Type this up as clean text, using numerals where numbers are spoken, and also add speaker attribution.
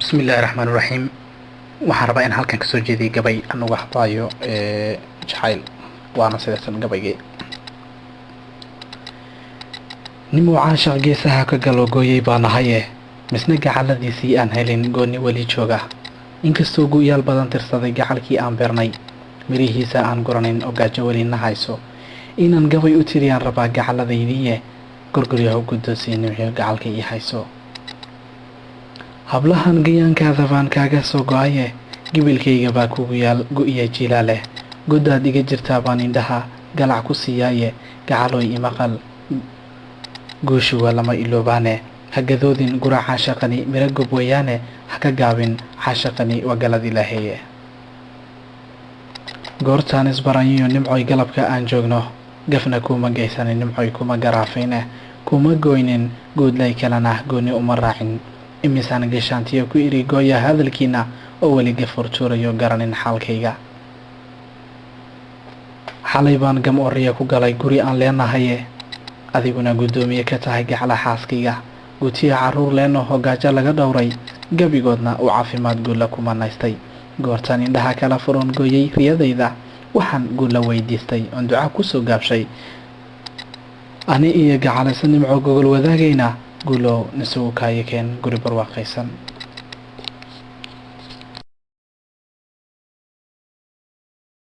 Speaker 1: بسم الله الرحمن الرحيم. waxaan rabaa in halkan kasoo jeediyo gabay aan uga hadlaayo jacayl waana sidaasan gabayga nin uu caashaq geesaha ka galogooyay baan ahaye misna gacaladiisii aan helin gooni weli jooga inkastoo guyaal badan tirsaday gacalkii aan beernay mirihiisa aan guranin oo gaajo weli na hayso inaan gabay u tiriyaan rabaa gacaladaydiiye gurguryaha u guddoonsiin nimciyo gacalka ii hayso hablahan gayaankaada baan kaaga soo go'aye gibilkayga baa kugu yaal go'iya jilaale godaad iga jirtaa baan indhaha galac ku siiyaaye gacalooy imaqal guushuwa lama iloobaane ha gadoodin gura caashaqani mira gob weeyaane ha ka gaabin caashaqani waa galad ilaaheeye goortaan isbaranyiyo nimcoy galabka aan joogno gafna kuma geysanin nimcoy kuma garaafayne kuma goynin guudlay kalena gooni uma raacin imisaan gashaantiyo ku iri gooya hadalkiina oo weli gafurtuurayo garanin xaalkayga xalay baan gam oriya ku galay guri aan leenahaye adiguna guddoomiye ka tahay gacla xaaskayga gutiya caruur leeno hogaajo laga dhowray gabigoodna uu caafimaad guulla ku manaystay goortaan indhaha kala furan gooyay riyadayda waxaan guulla weydiistay oon duca kusoo gaabshay ani iyo gacalaysa nimco gogol wadaagayna guulow nisugu kaayakeen guri barwaaqaysan